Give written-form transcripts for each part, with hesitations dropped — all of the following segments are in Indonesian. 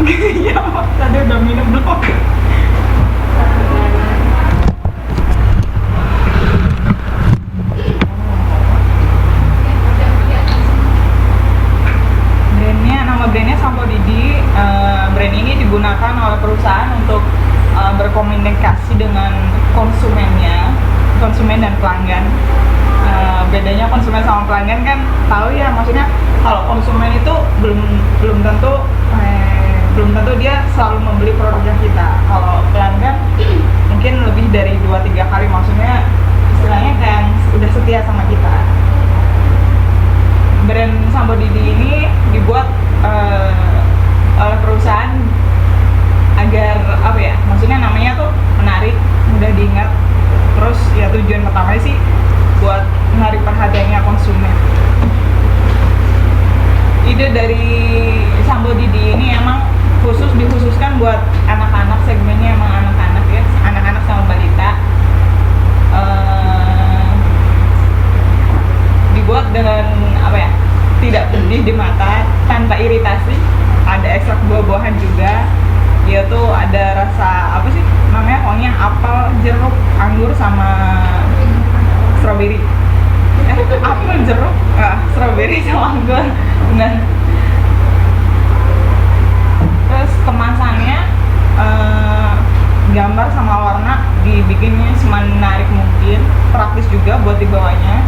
Iya, tadi udah minum belum? Nama brandnya Sampo Didi. Brand ini digunakan oleh perusahaan untuk berkomunikasi dengan konsumen dan pelanggan. Bedanya konsumen sama pelanggan kan tahu ya, maksudnya kalau konsumen itu belum tentu dia selalu membeli produknya kita. Kalau pelanggan mungkin lebih dari 2-3 kali, maksudnya istilahnya kayak udah setia sama kita. Brand Sampo Didi ini dibuat oleh perusahaan agar apa ya, maksudnya namanya tuh menarik, mudah diingat. Terus ya tujuan pertamanya sih buat menarik perhatiannya konsumen. Ide dari Sampo Didi ini emang dikhususkan buat anak-anak, segmennya emang anak-anak ya, anak-anak sama balita. Dibuat dengan apa ya, tidak pedih di mata, tanpa iritasi. Ada ekstrak buah-buahan juga. Dia tuh ada rasa apa sih namanya, pokoknya apel, jeruk, anggur sama strawberry. Apel, jeruk, strawberry sama anggur. Benar. Terus kemasannya gambar sama warna dibikinnya semenarik mungkin, praktis juga buat dibawanya.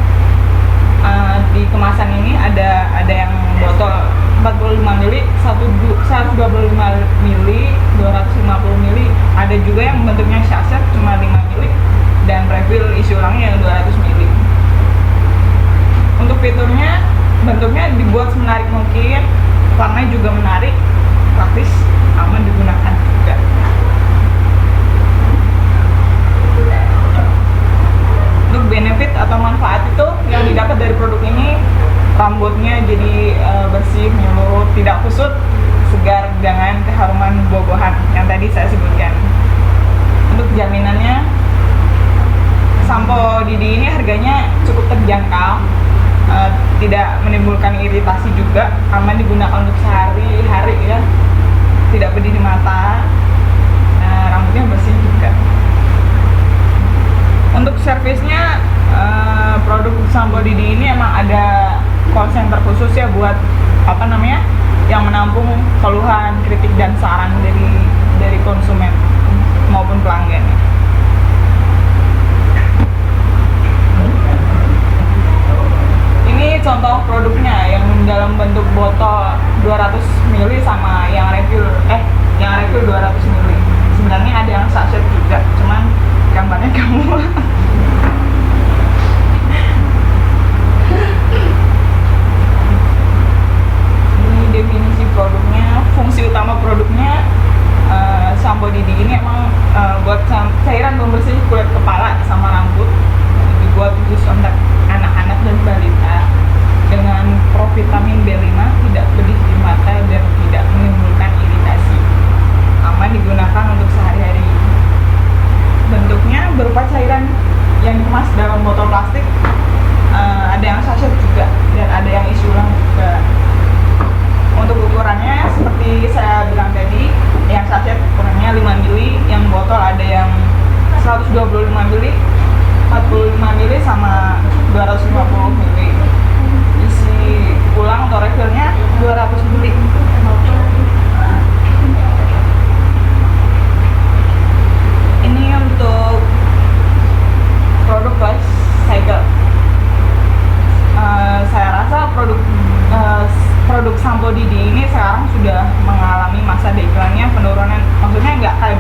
Di kemasan ini ada yang botol 45 ml, 125 ml, 250 ml, ada juga yang bentuknya sachet cuma 5 ml, dan refill isi ulangnya yang 200 ml. Untuk fiturnya, bentuknya dibuat semenarik mungkin, warnanya juga menarik, praktis, aman digunakan juga. Untuk benefit atau manfaat itu yang didapat dari produk ini, rambutnya jadi bersih, menyeluruh, tidak kusut, segar dengan keharuman buah-buahan yang tadi saya sebutkan. Untuk jaminannya, Sampo Didi ini harganya cukup terjangkau, tidak menimbulkan iritasi juga, aman digunakan untuk sehari-hari ya, tidak pedih di mata, rambutnya bersih juga. Untuk servisnya, produk Sampo Didi ini emang ada call center khusus ya buat apa namanya, yang menampung keluhan, kritik dan saran dari konsumen maupun pelanggan. Ini contoh produknya yang dalam bentuk botol 200 ml sama yang refill 200 ml. Sebenarnya ada yang sachet juga, cuman gambarnya kamu. Ini definisi produknya, fungsi utama produknya. Sampo Didi ini emang buat cairan pembersih kulit kepala sama rambut, dibuat khusus untuk anak-anak dan balita dengan provitamin B5, tidak pedih di mata dan tidak menimbulkan iritasi, aman digunakan untuk sehari-hari. Bentuknya berupa cairan yang dikemas dalam botol plastik, ada yang sachet juga dan ada yang isi ulang juga. Untuk ukurannya seperti saya bilang tadi, yang sachet ukurannya 5 ml, yang botol ada yang 125 ml, 45 ml sama 250 ml. Isi ulang atau refillnya 200 ml. Ini untuk produk Life Cycle. Saya rasa produk Sampo Didi ini sekarang sudah mengalami masa decline-nya, penurunan. Maksudnya nggak kayak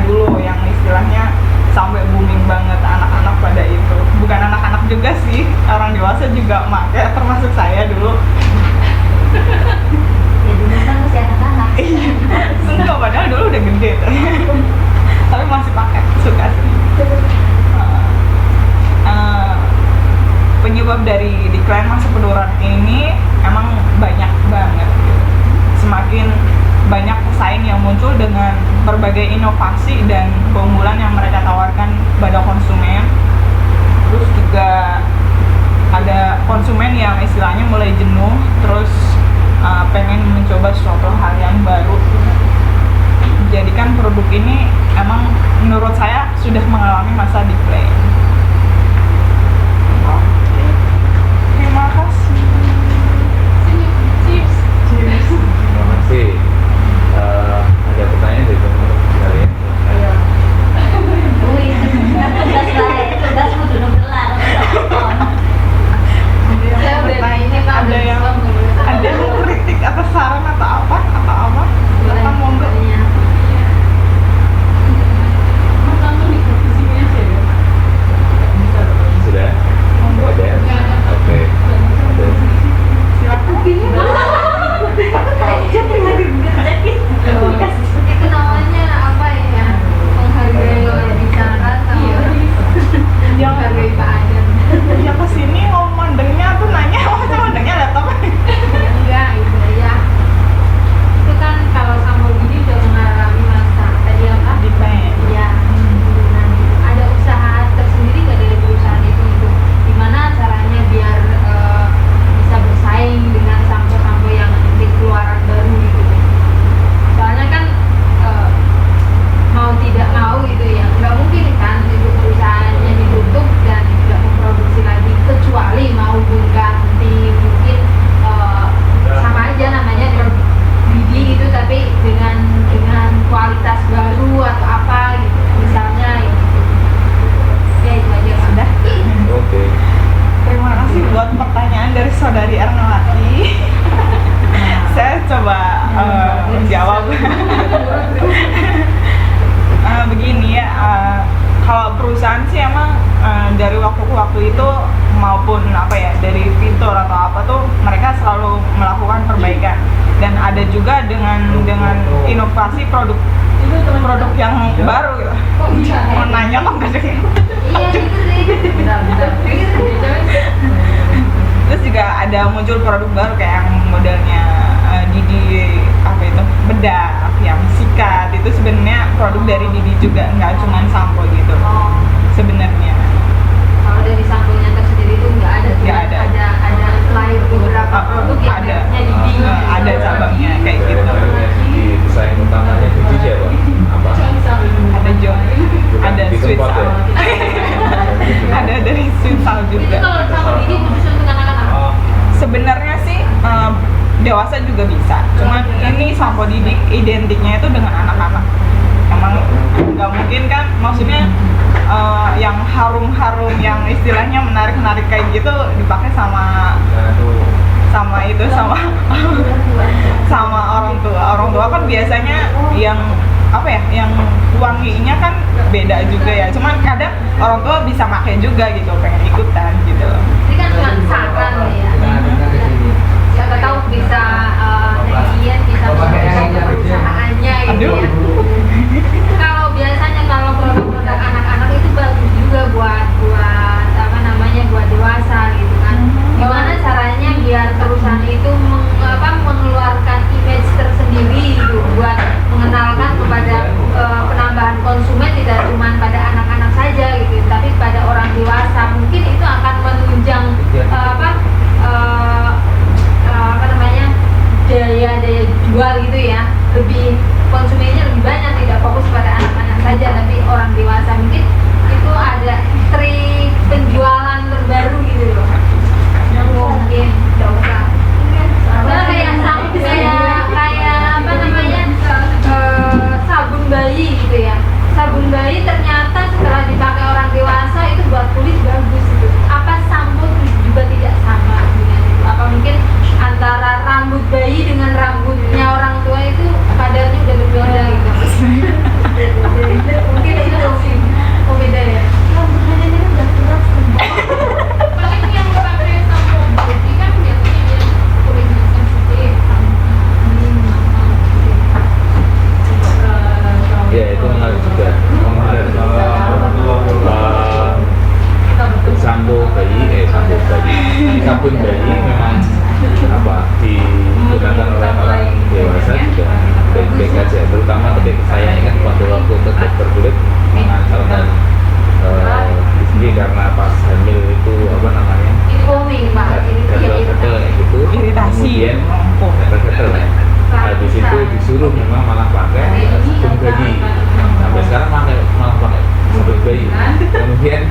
dulu yang istilahnya sampai booming banget, anak-anak pada itu. Bukan anak-anak juga sih, orang dewasa juga pakai, termasuk saya dulu. Ya dulu kan masih anak-anak. Enggak, padahal dulu udah gede tapi masih pakai, suka sih. Penyebab dari decline masa penurunan ini emang banyak banget. Semakin banyak pesaing yang muncul dengan berbagai inovasi dan keunggulan yang mereka tawarkan pada konsumen. Terus juga ada konsumen yang istilahnya mulai jenuh, terus pengen mencoba suatu hal yang baru dengan inovasi produk yang baru gitu. Mau nanya kok nggak ada yang Iya gitu sih. terus juga ada muncul produk baru kayak yang modelnya Didi apa itu bedak yang sikat, itu sebenarnya produk dari Didi juga, nggak cuma sampo gitu sebenarnya. Kalau dari samponya tersendiri itu nggak ada tuh. Nggak ada. Ada lain beberapa produk yang ada mereknya Didi. ada cabangnya kayak gitu. Di desain utamanya itu dia Pak. Apa? Ada jong, ada Di sweet tempat ya? salad ada dari sweet salad Itu juga. kalau sampo Didi khusus untuk anak-anak. Sebenarnya sih dewasa juga bisa, cuman ini sampo Didi identiknya itu dengan anak-anak. Emang nggak mungkin kan, maksudnya yang harum-harum yang istilahnya menarik-menarik kayak gitu dipakai sama itu sama sama orang tua kan biasanya yang apa ya, yang wanginya kan beda juga ya, cuman kadang orang tua bisa pakai juga gitu, pengen ikutan gitu. Ini kan cuma saran ya. Siapa tahu bisa netizen bisa masuk perusahaannya gitu Aduh. ya. Kalau biasanya kalau produk-produk anak-anak itu bagus juga buat apa namanya, buat dewasa gitu kan. Gimana caranya biar perusahaan itu mengeluarkan image tersendiri gitu buat mengenalkan kepada penambahan konsumen, tidak cuma pada anak-anak saja gitu, tapi pada orang dewasa. Mungkin itu akan menunjang apa namanya, daya jual gitu ya, lebih konsumennya lebih banyak, tidak fokus pada anak-anak saja tapi orang dewasa. Mungkin itu ada trik penjualan terbaru gitu loh yang mungkin coba. Karena kayak apa namanya, sabun bayi gitu ya, sabun bayi ternyata setelah dipakai orang dewasa itu buat kulit bagus gitu. Apa sampo juga tidak sama dengan itu? Apa mungkin antara rambut bayi dengan rambutnya orang tua itu kadarnya udah berbeda gitu? Mungkin itu beda ya. Paling yang pakai sampo putih kan biasanya yang kulitnya sensitif. Ya itu menarik juga. Sabun bayi sabun bayi memang apa digunakan oleh orang dewasa juga baik-baik aja, terutama ketika saya ingat pada waktu ke dokter kulit mengantarkan istri karena pas hamil itu apa namanya, Foaming Pak, ini dia gatal-gatal kayak gitu, Iritasi. kemudian gatal-gatal ya. Habis itu disuruh memang malah pakai sabun bayi, sampai sekarang malah pakai sabun bayi. Kemudian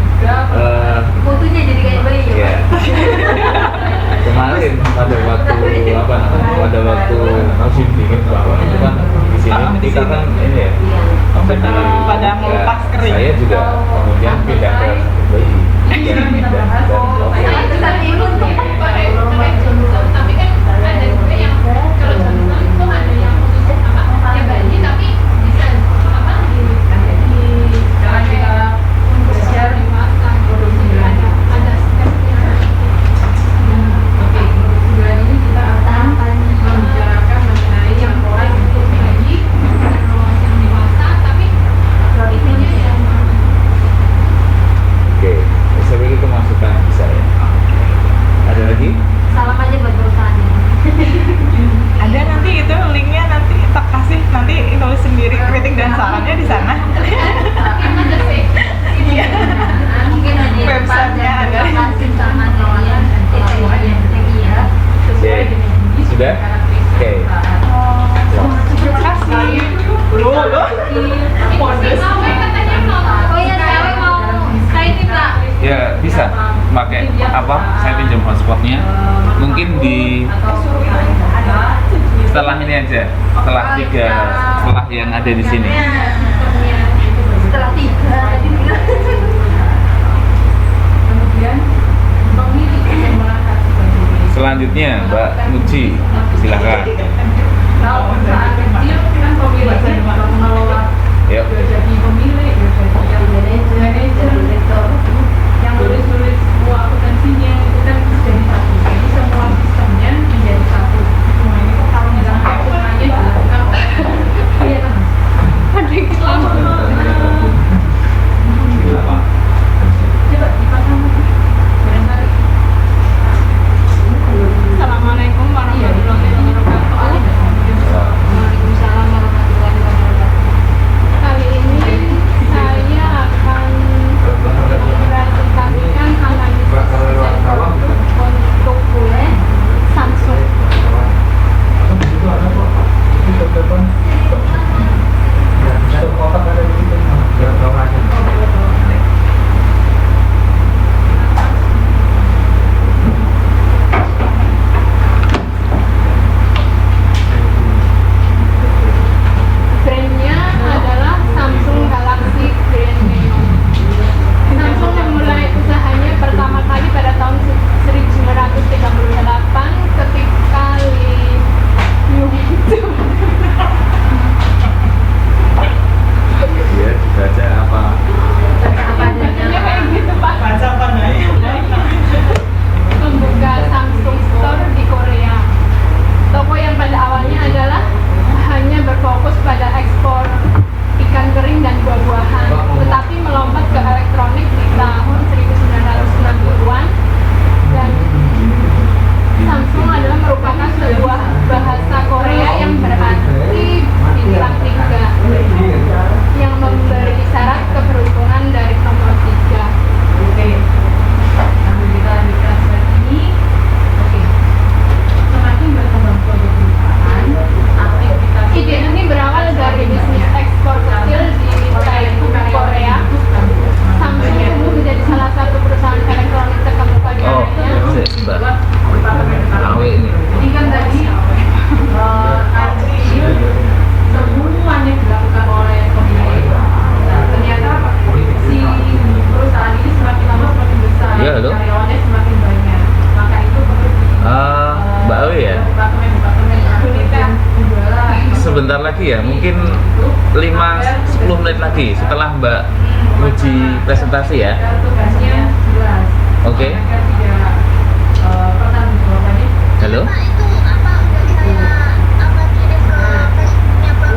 fotonya jadi kayak bayi ya. ya kemarin pada waktu musim dingin bahwa itu kan di sini Di kita sini. kan ini ya Pada melepas kering. saya juga kemudian pindah ke sabun bayi dan Saya tetap ikut tuh. Pakai Johnson, tapi kan ada juga yang kalau Johnson itu ada yang khusus apa ya bayi, tapi bisa apa ada share dipasang ada stepnya. Oke, bulan ini kita akan membicarakan mengenai yang mulai untuk bayi dan yang dewasa, tapi produknya yang oke, saya pikir itu masukan bisa ya. Ada lagi? Salam aja buat perusahaannya. Ada nanti itu linknya, nanti tak kasih, nanti tulis sendiri kritik dan sarannya di sana. Iya. Mungkin ada yang Websitenya ada. kasih sama dia yang iya. Oke, sudah? Oke. Terima kasih. Loh. katanya mau Oh iya, cewek mau kainin nggak? Ya bisa pakai apa, saya pinjam hotspotnya mungkin di setelah ini aja, setelah yang ada di sini. Setelah 3 kemudian pemilik yang mengangkat Selanjutnya Mbak Muji, silakan. kalau perusahaan kecil kan pemiliknya juga mengelola, Yuk. udah jadi pemilik, udah jadi yang manajer, yang nulis semua akuntansinya itu kan jadi satu, jadi semua sistemnya menjadi satu. Semua ini kok kalau nggak semuanya dilakukan oleh lagi ya, mungkin 5-10 menit lagi setelah Mbak uji presentasi ya. tugasnya jelas. Oke. Ada 3 pertanggung jawabannya. Halo. Untuk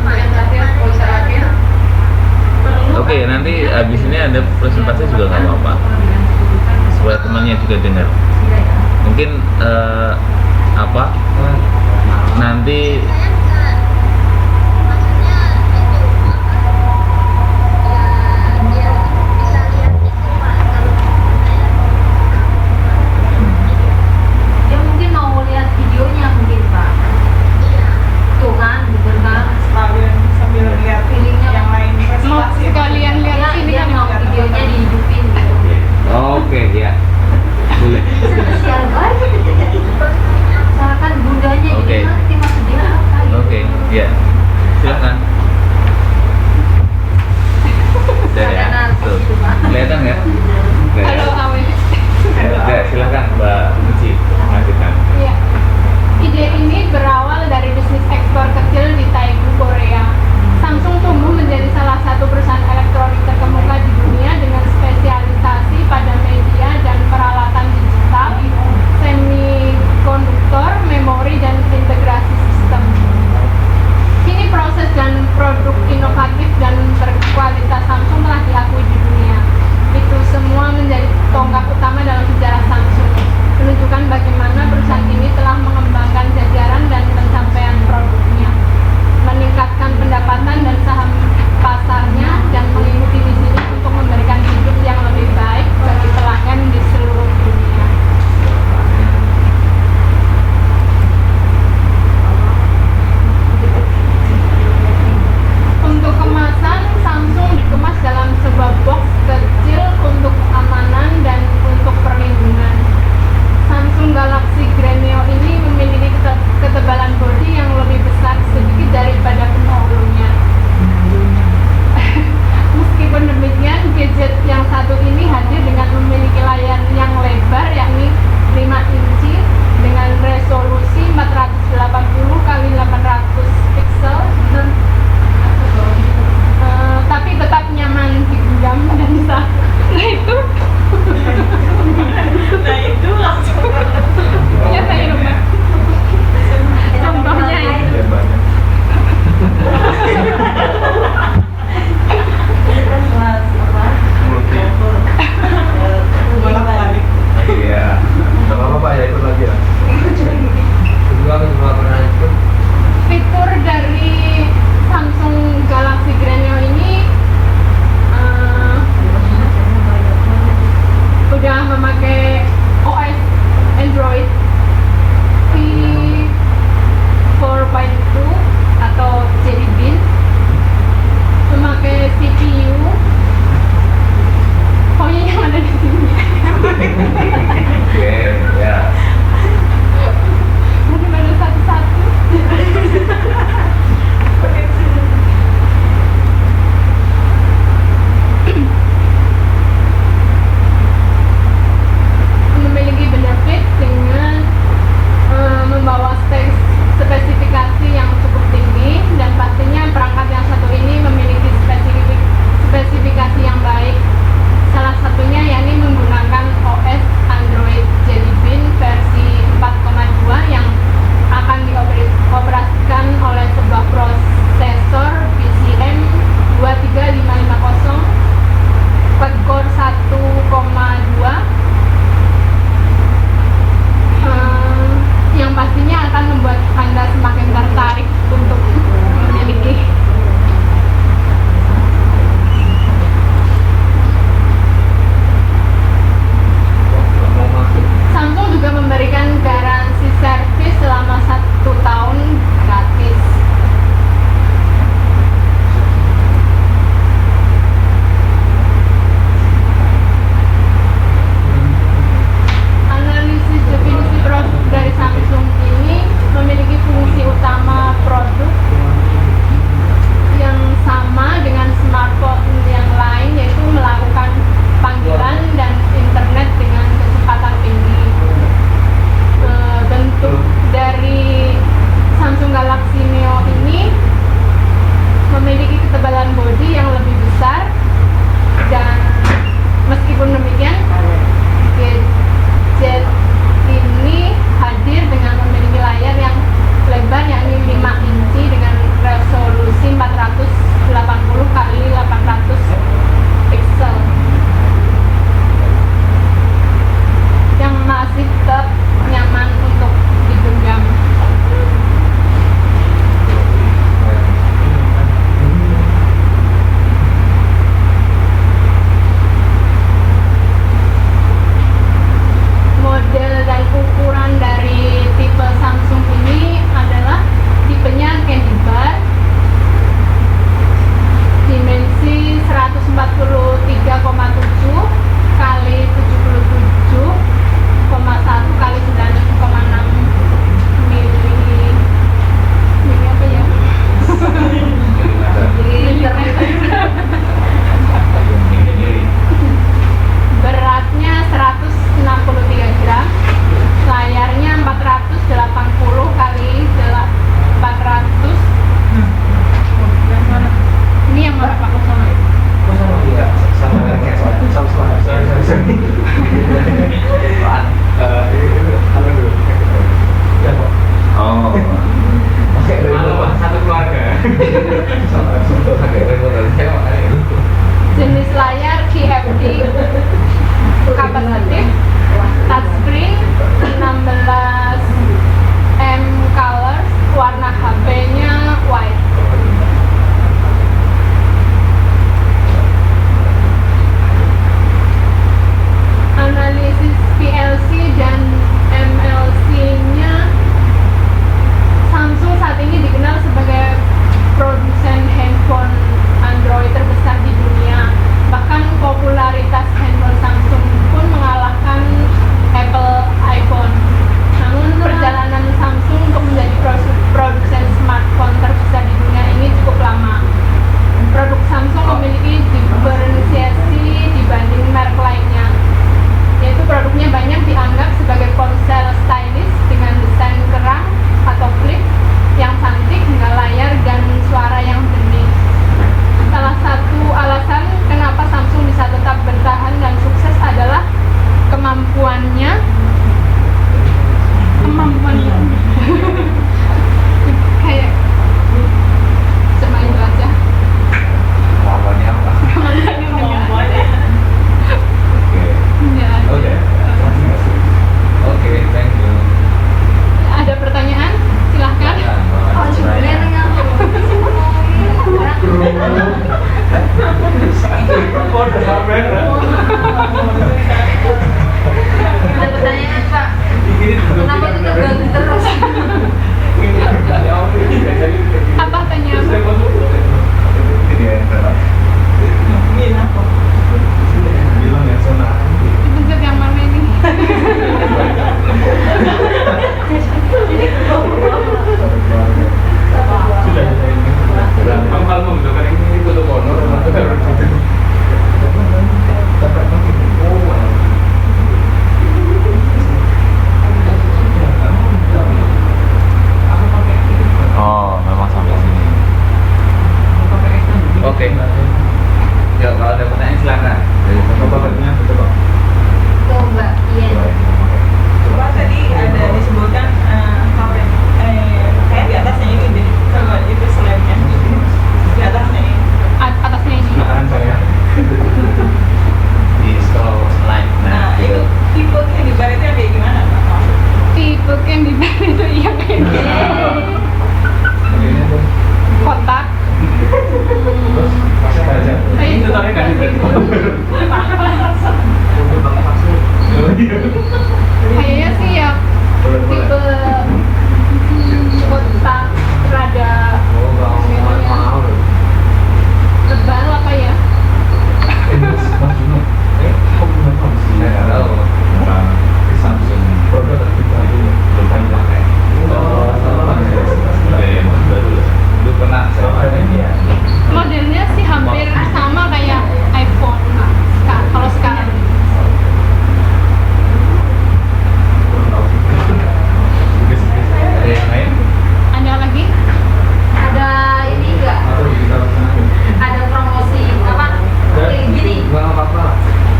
yang terakhir, poin terakhir. Oke, nanti habis ini ada presentasi juga nggak apa-apa. Supaya temannya juga dengar. Mungkin nanti Dia mungkin mau lihat videonya mungkin Pak. Tuh kan, bener kan? sekalian sambil lihat Feelingnya yang lain Mau presentasi. sekalian lihat Dia, sini dia kan mau videonya dihidupin gitu. Oke, ya. Boleh. Spesial banget. Misalkan bundanya Oke. jadi ngerti maksud dia apa Oke. Ya kalau ada pertanyaan silakan. Coba baliknya, coba. Tuh Mbak Ian. Coba tadi ada disebutkan kayak di atasnya ini deh. Coba itu slamnya. Di atasnya ini. Atasnya ini. Silakan saya. Di scroll slide. Nah, itu tipe yang di bar itu yang kayak gimana, Pak? Tipe yang di bawah itu yang ini. Ini tuh. Kotak. Terus pasnya baca. Itu tadi kan Kayaknya sih ya tipe kotak rada tebal apa ya? Saya nggak tahu tentang Samsung Produk terbaru. belum pernah pakai. Baru lu pernah saya pakai. Modelnya sih hampir sama kayak iPhone kalau sekarang. Ada yang lain? Ada lagi? Ada ini enggak? Ada promosi apa? Kayak gini. Nggak apa-apa.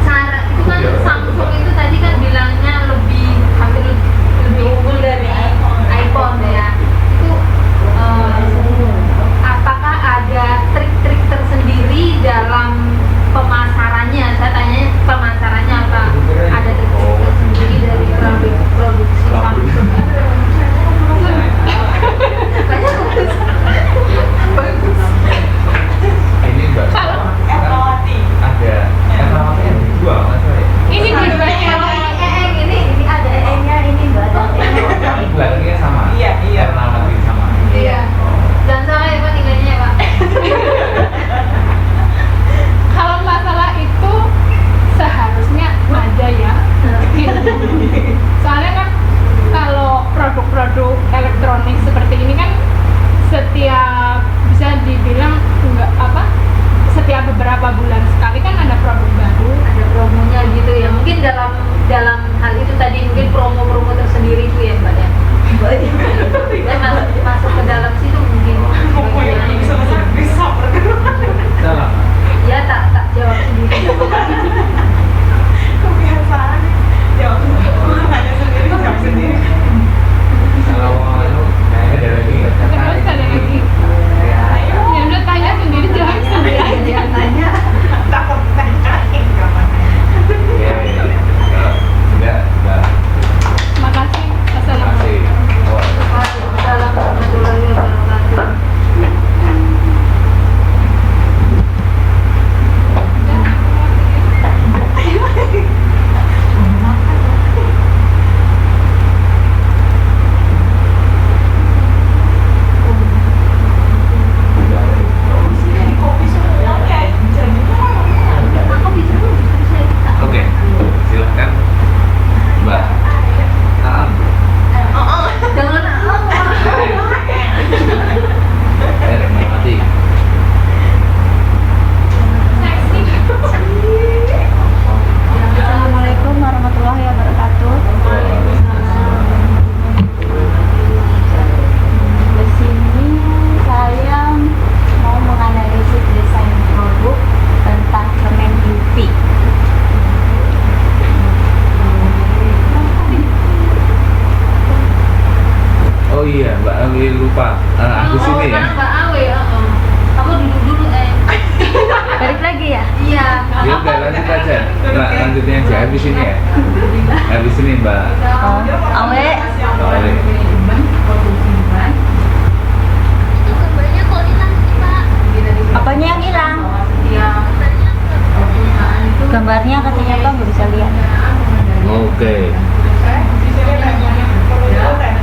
Cara itu kan Samsung itu tadi kan bilangnya hampir lebih unggul dari iPhone ya. Itu apakah ada trik-trik tersendiri dalam pemasarannya? Saya tanya pemasarannya apa? Ada trik tersendiri dari produksi Samsung? Bagus. Ini Mbak. Erawati. Ada Erawati yang dijual Mas ya? Ini dua-duanya. Ini ada nya ini Mbak. Yang belakangnya sama. Iya, iya. Erawati sama. Iya. Jangan salah ya Pak nilainya ya Pak. Kalau masalah itu seharusnya ada ya. Soalnya kan kalau produk-produk elektronik seperti ini kan setiap bisa dibilang enggak apa setiap beberapa bulan sekali kan ada produk baru. Ada promonya gitu ya. Mungkin dalam hal itu tadi mungkin promo-promo tersendiri itu ya Mbak ya. Ya masuk ke dalam situ mungkin. Pokoknya bisa bahasa Inggris sama. Salah. Ya tak jawab sendiri. Kebiasaan. Jawab nanya sendiri, jawab sendiri. Kalau ada lagi. Terus ada lagi. Ya udah tanya sendiri jawab sendiri aja. Tanya. Takut tanyain kapan. Ya, ya. Sudah. Makasih. Terima Assalamualaikum. kasih. Oh, Waalaikumsalam warahmatullahi wabarakatuh. Kopi semua ya. Aku bisa Oke, silahkan Mbak. jangan Mati. Assalamualaikum warahmatullahi wabarakatuh. Di sini saya mau menganalisis desain produk tentang permen UV. Oh iya, Mbak Awi lupa. Aku sini ya. Mbak Awe, kamu duduk dulu Balik lagi ya? Iya. Ya udah lanjut aja. Mbak lanjutnya aja habis ini ya. Habis ini Mbak. Oh, Awe. Awi. Apanya yang hilang? Gambarnya katanya Bang nggak bisa lihat. Oke. Di sini banyak produk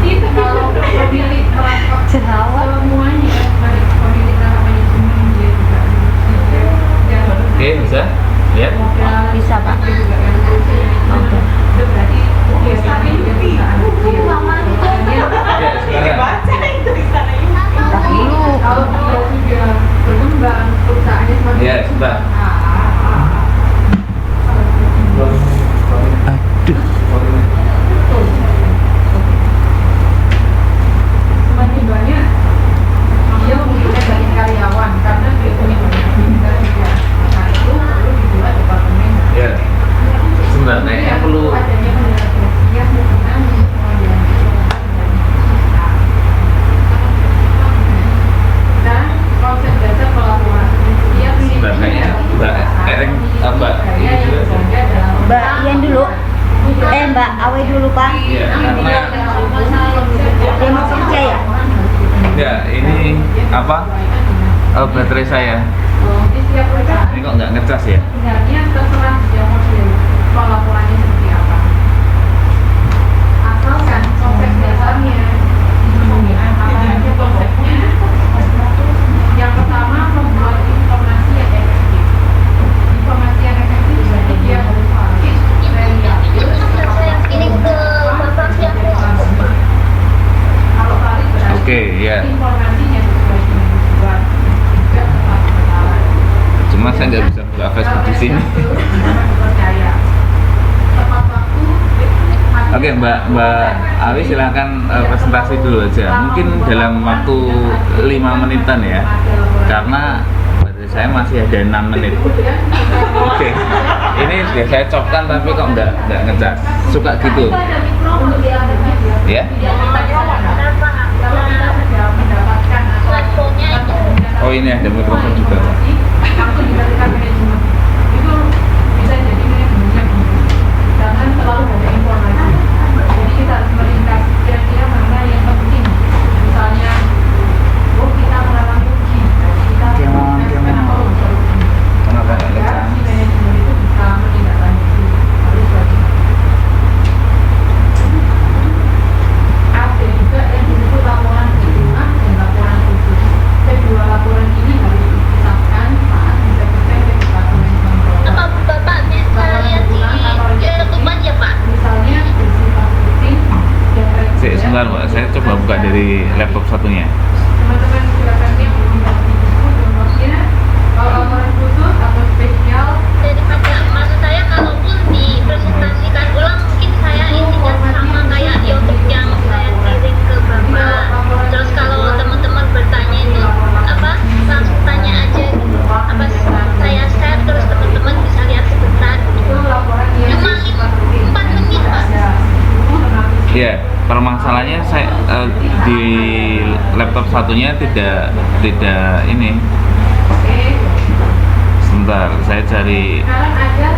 Itu kalau pemilik Jerawat. semuanya pemilik manajemen dia juga Oke, bisa? Ya. Bisa Pak. Oke. Ya, sekarang. baca itu di sana ini. Entah dulu. kalau dia sudah berkembang perusahaannya semakin Ya, sebentar. semakin banyak Ya, ini apa? Baterai saya. Ini kok nggak ngecas ya? Sebenarnya terserah dia mau laporannya seperti apa. Asalkan konsep dasarnya apa aja konsepnya. Yang pertama membuat informasi yang efektif. Informasi yang efektif berarti dia harus valid, reliable, kirim ke bapak siapa? kalau valid berarti Oke, ya. informasinya sesuai dengan tujuan juga tepat benar. Cuma saya nggak bisa buka Facebook di sini. Percaya. Tepat waktu. Oke, Mbak Awi silahkan presentasi dulu aja. Mungkin dalam waktu 5 menitan ya. Karena baterai saya masih ada 6 menit. Oke. Ini sudah saya copkan tapi kok nggak ngecas. Suka gitu. Ada mikro untuk diambil. Ya. Kalau kita sudah mendapatkan atau Oh, ini ada mikrofon juga. langsung dikatakan manajemen itu bisa jadi manajemennya jangan terlalu banyak informasi, jadi kita harus meringkas kira-kira mana yang penting. Misalnya kita mengalami rugi, kita kenapa rugi, Kenapa nggak agar ngecas? si manajemen itu bisa menindaklanjuti harus bagi. Ada juga yang disebut laporan keilmuan dan laporan khusus. Kedua laporan ini harus dipisahkan saat disampaikan ke departemen kontrol. Apa bapak bisa lihat di YouTube aja pak? Misalnya bersifat penting dan Sebentar, Mbak. Saya coba buka dari laptop satunya. teman-teman silakan yang melihat di buku contohnya kalau laporan khusus atau spesial Daripada maksud saya kalaupun dipresentasikan ulang mungkin saya isinya sama kayak YouTube yang saya kirim ke bapak. Terus kalau teman-teman bertanya itu apa langsung tanya aja gitu. Apa saya share terus teman-teman bisa lihat sebentar. itu laporan yang Cuma bersifat penting 4 menit pak. ada 10 tenaga Ya, permasalahannya saya di laptop satunya tidak ini. oke. Sebentar, saya cari. Sekarang ada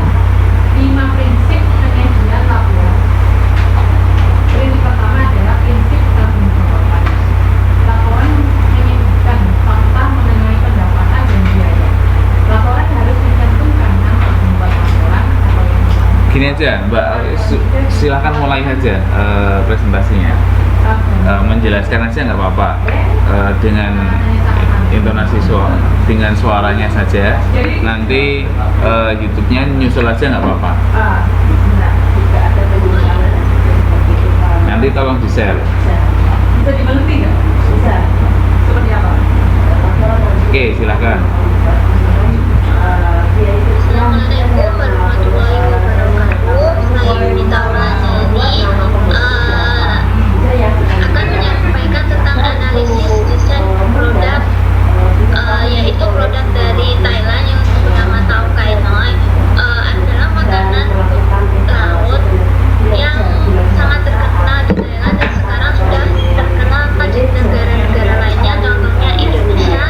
5 prinsip penyajian laporan. Prinsip pertama adalah prinsip tanggung jawab. Laporan menyajikan fakta mengenai pendapatan dan biaya. Laporan harus mencantumkan nama pembuat laporan atau yang bersangkutan. Gini aja, Mbak, silahkan mulai saja presentasinya. Menjelaskan aja nggak apa-apa dengan intonasi dengan suaranya saja. Nanti YouTube-nya nyusul aja nggak apa-apa. Nanti tolong di-share. Bisa dimengerti nggak? Bisa. Seperti apa? Oke, silahkan. Assalamualaikum warahmatullahi wabarakatuh. Saya Yunita Prajani akan menyampaikan tentang analisis desain produk, yaitu produk dari Thailand yang bernama Tau Kai Noi. Adalah makanan laut yang sangat terkenal di Thailand dan sekarang sudah terkenal di negara-negara lainnya, contohnya Indonesia,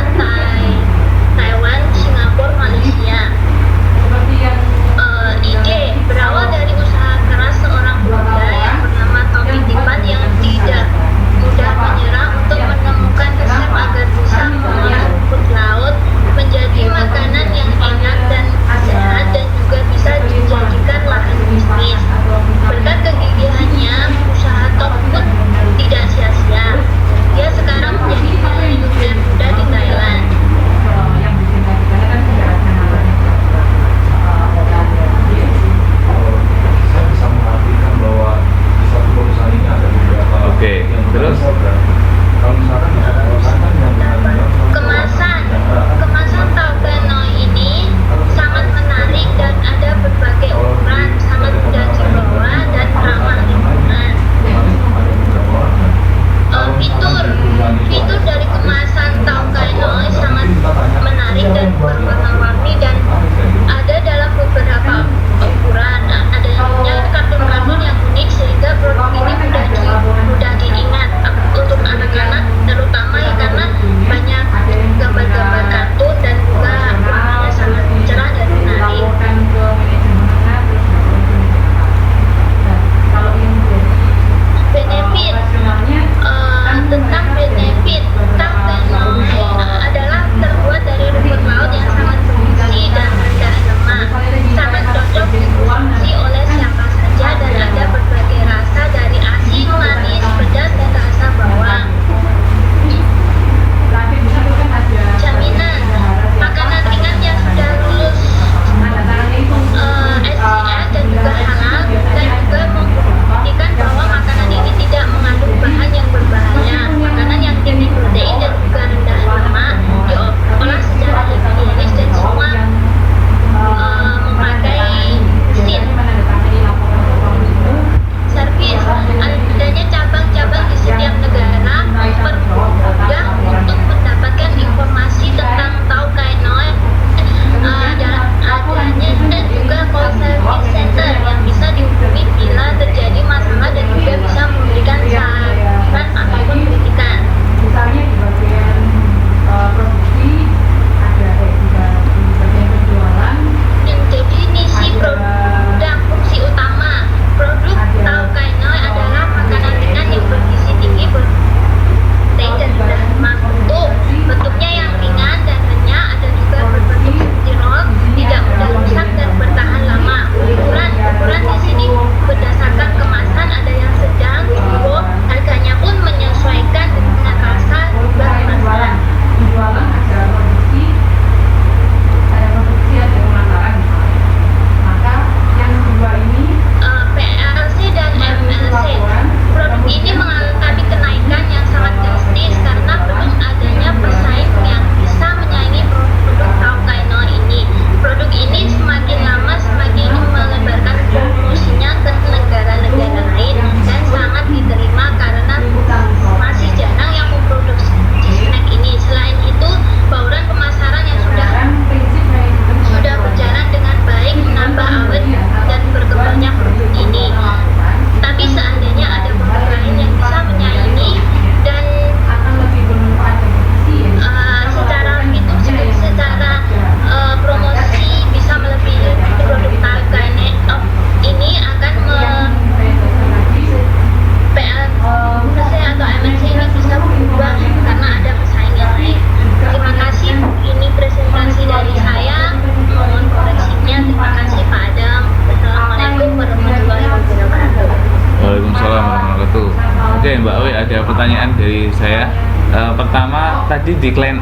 dari saya. Pertama tadi di klien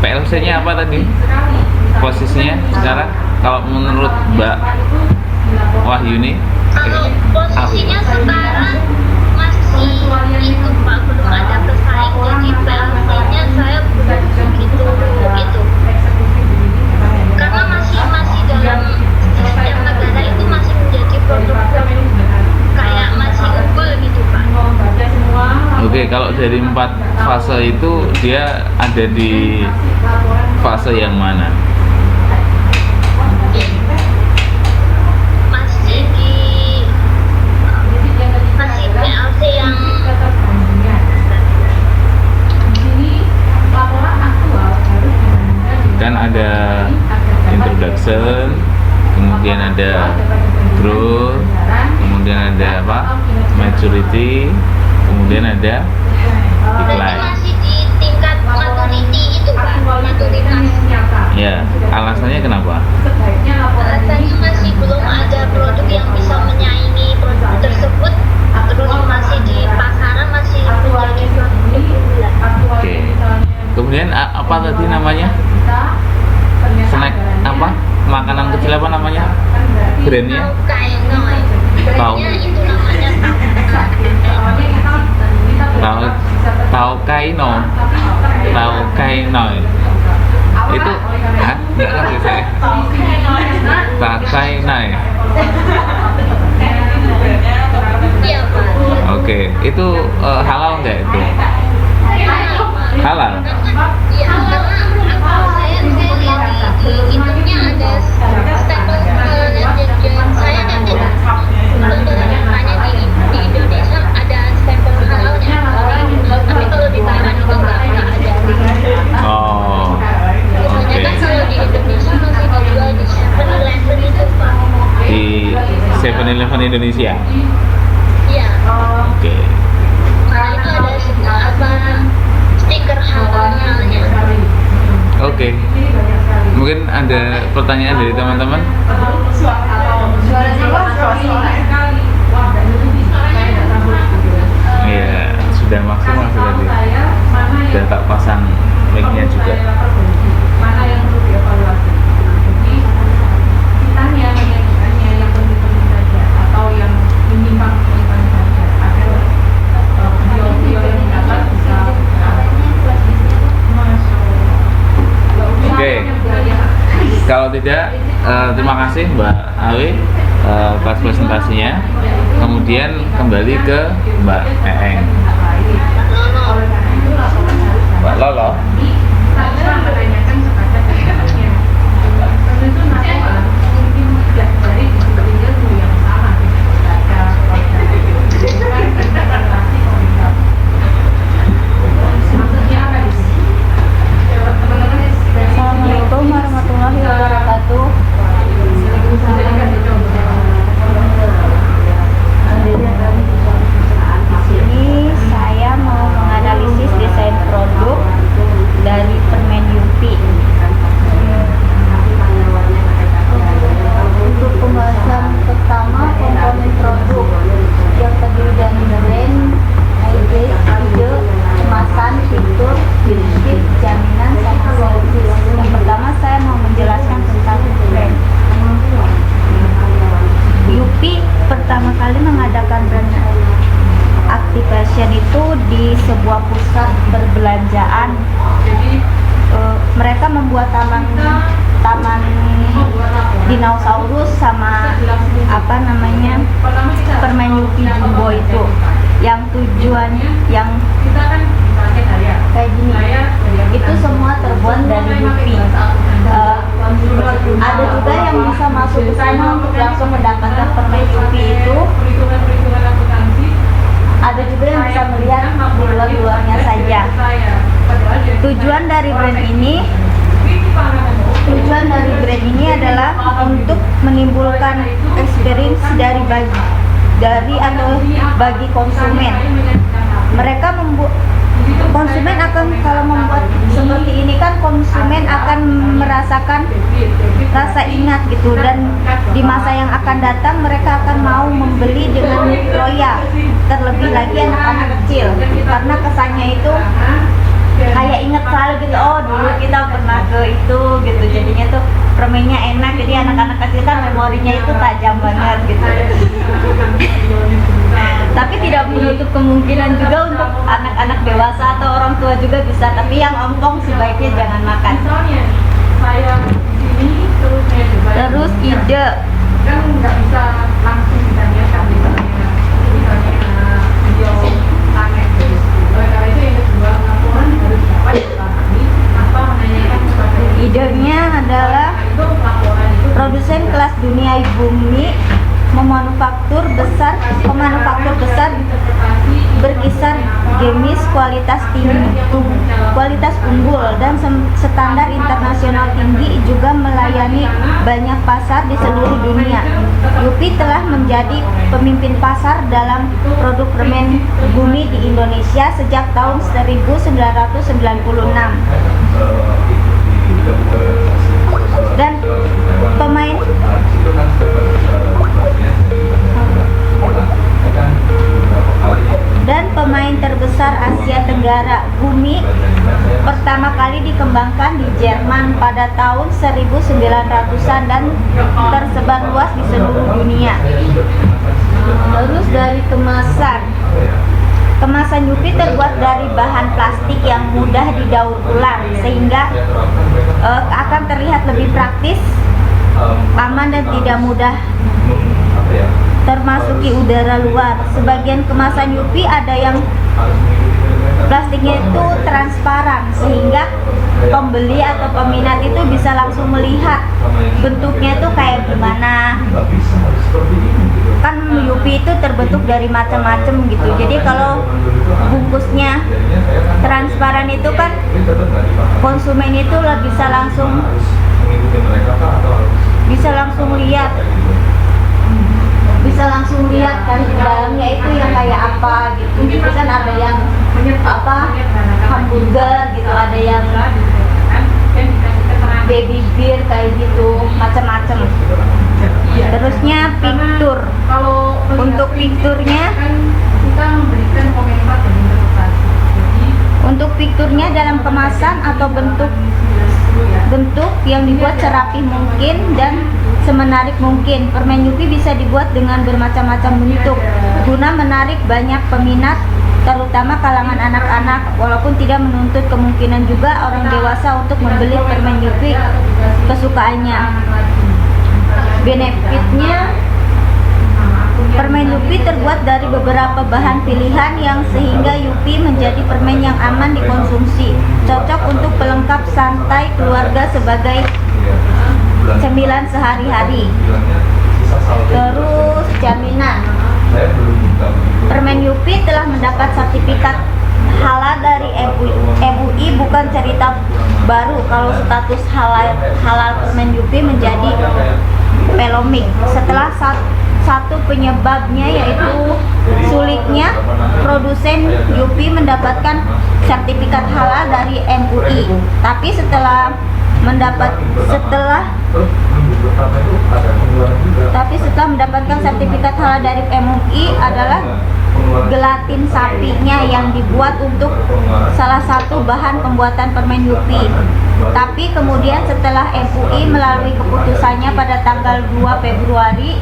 PLC-nya apa tadi? Posisinya sekarang kalau menurut Mbak Wahyuni? Kalau posisinya sekarang masih itu Pak, belum ada pesaing, jadi PLC-nya saya belum begitu itu. Karena masih dalam sistem negara itu masih menjadi produk kayak masih unggul gitu Pak. Oke, kalau dari 4 fase itu dia ada di fase yang mana? Masih PLC yang Kan ada introduction, kemudian ada growth, kemudian ada apa? Maturity, kemudian ada berarti decline. masih di tingkat maturity itu Pak, maturitas. Ya, alasannya kenapa? Alasannya masih belum ada produk yang bisa menyaingi produk tersebut, terus masih di pasaran masih menjadi produk unggulan. Oke. Kemudian apa tadi namanya? Snack apa? Makanan kecil apa namanya? Brandnya? Kainoy. Tahu. Brandnya itu namanya Tahu kainoy. Itu nggak ngerti saya. Kainoy. Iya Pak. Oke, itu halal nggak itu? Halal. Iya, karena saya lihat di itunya ada stempel halalnya, dan saya kan tidak tanya di Indonesia ada stempel halalnya, tapi kalau di Thailand itu nggak ada. Oh, Biasanya kan kalau di Indonesia masih dijual di 7-Eleven itu Pak. di 7-Eleven Indonesia. Iya. Oke. Nah itu ada stiker halalnya. Oke. Mungkin ada pertanyaan dari teman-teman? Iya, sudah maksimal sudah tadi. Sudah tak pasang mic-nya juga. Mana yang perlu dievaluasi? Jadi kitanya menyajikannya yang penting-penting saja atau yang menyimpang saja agar video-video yang didapat bisa. Oke. Kalau tidak, terima kasih Mbak Awi atas presentasinya. Kemudian kembali ke Mbak Eeng. Mbak Lolo. Saya menanyakan kepada teman-temannya. Tentu narkoba mungkin tidak dari disiplin ilmu yang sama baca relasi komunitas. Maksudnya apa di sini? Teman-teman Assalamualaikum warahmatullahi wabarakatuh. Di sini saya mau menganalisis desain produk dari permen Yupi. Untuk pembahasan pertama, komponen produk yang terdiri dari brand, ide, kemasan, fitur, prinsip, jaminan, sama servis. Yang pertama saya mau menjelaskan tentang brand. Yupi pertama kali mengadakan brand activation itu di sebuah pusat perbelanjaan. Mereka membuat taman dinosaurus sama apa namanya permen Yupi Jumbo itu, yang tujuannya yang kayak gini, itu semua terbuat dari Yupi. Ada juga yang bisa masuk ke sana untuk langsung mendapatkan permen Yupi itu. Ada juga yang bisa melihat di luar-luarnya saja. Tujuan dari brand ini adalah untuk menimbulkan experience bagi konsumen. Konsumen akan kalau membuat seperti seperti ini kan konsumen akan merasakan rasa ingat gitu, dan di masa yang akan datang mereka akan mau membeli dengan loyal, terlebih lagi anak-anak kecil, karena kesannya itu kayak ingat selalu gitu, oh dulu kita pernah ke itu gitu, jadinya tuh permennya enak, jadi anak-anak kecil kan memorinya itu tajam banget gitu. Tapi tidak menutup kemungkinan juga untuk anak-anak dewasa atau orang tua juga bisa, tapi yang ompong sebaiknya jangan makan. Terus ide kan nggak bisa langsung ditanyakan misalnya video planet. Oleh karena itu yang kedua, laporan harus dapat ditangani atau menanyakan kepada idenya adalah itu laporan itu produsen kelas dunia bumi pemanufaktur besar berkisar gemis kualitas tinggi, kualitas unggul dan standar internasional tinggi, juga melayani banyak pasar di seluruh dunia. Yupi telah menjadi pemimpin pasar dalam produk permen bumi di Indonesia sejak tahun 1996. Dan pemain terbesar Asia Tenggara, Bumi pertama kali dikembangkan di Jerman pada tahun 1900-an dan tersebar luas di seluruh dunia. Terus dari kemasan Yupi terbuat dari bahan plastik yang mudah didaur ulang sehingga akan terlihat lebih praktis, aman dan tidak mudah termasuki udara luar. Sebagian kemasan Yupi ada yang plastiknya itu transparan sehingga pembeli atau peminat itu bisa langsung melihat bentuknya itu kayak gimana. Kan Yupi itu terbentuk dari macam-macam gitu. Jadi kalau bungkusnya transparan itu kan konsumen itu bisa langsung lihat kan di dalamnya itu yang kayak apa gitu. Jadi kan ada yang hamburger gitu, ada yang baby beer kayak gitu, macam-macam. Terusnya piktur. Untuk pikturnya, kita memberikan komentar dan interpretasi. untuk pikturnya dalam kemasan atau bentuk yang dibuat serapi mungkin dan semenarik mungkin. Permen Yupi bisa dibuat dengan bermacam-macam bentuk guna menarik banyak peminat, terutama kalangan anak-anak, walaupun tidak menuntut kemungkinan juga orang dewasa untuk membeli permen Yupi kesukaannya. Benefitnya, permen Yupi terbuat dari beberapa bahan pilihan yang sehingga Yupi menjadi permen yang aman dikonsumsi, cocok untuk pelengkap santai keluarga sebagai cemilan sehari-hari. Terus jaminan, permen Yupi telah mendapat sertifikat halal dari MUI, bukan cerita baru kalau status halal permen Yupi menjadi polemik setelah satu penyebabnya yaitu sulitnya produsen Yupi mendapatkan sertifikat halal dari MUI. Tapi setelah mendapatkan sertifikat halal dari MUI adalah gelatin sapinya yang dibuat untuk salah satu bahan pembuatan permen Yupi. Tapi kemudian setelah MUI melalui keputusannya pada tanggal 2 Februari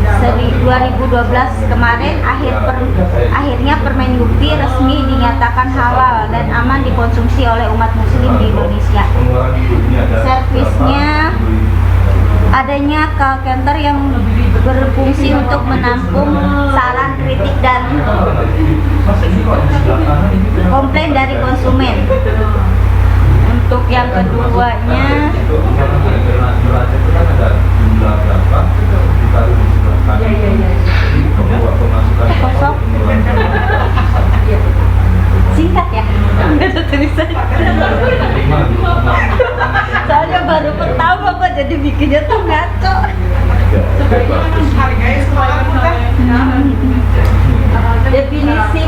2012 kemarin, akhirnya permen Yupi resmi dinyatakan halal dan aman dikonsumsi oleh umat muslim di Indonesia. Servisnya, adanya call center yang berfungsi untuk menampung saran, kritik, dan komplain dari konsumen. Untuk yang keduanya, kosong, singkat ya, nggak ada tulisan. Soalnya baru pertama kok, jadi bikinnya tuh ngaco. Definisi